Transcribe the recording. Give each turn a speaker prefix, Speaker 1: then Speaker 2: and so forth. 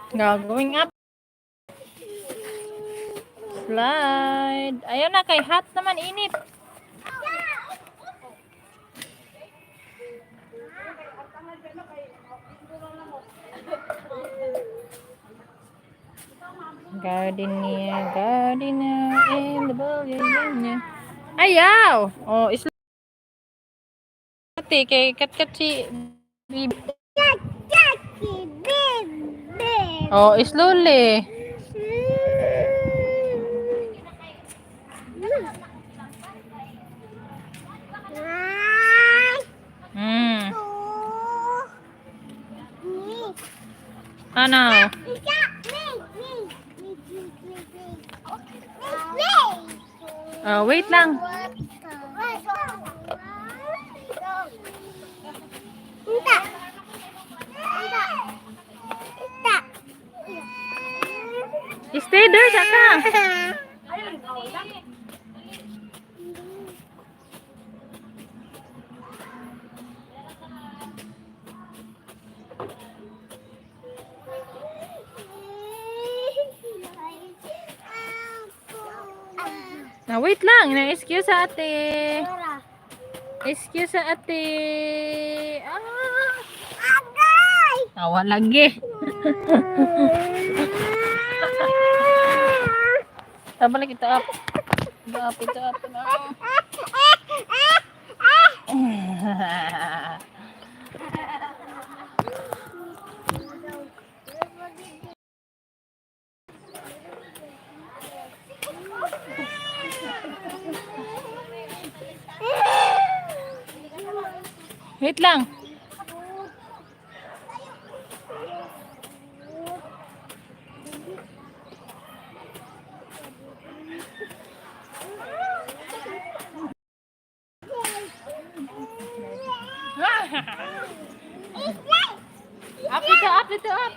Speaker 1: Going up. Slide. Ayun na, kay hot naman, init. Gardenia in the Bulgaria. Ayaw! Oh, islati kay kat-kat si Bibi. Oh, slowly. Hmm. Ano? Oh, wait lang. Stay there, Saka. Na wait lang, na-excuse sa ate. Excuse sa ate. Tawa lagi. Balik kita up. Ito up na. Wait lang. Up ito up.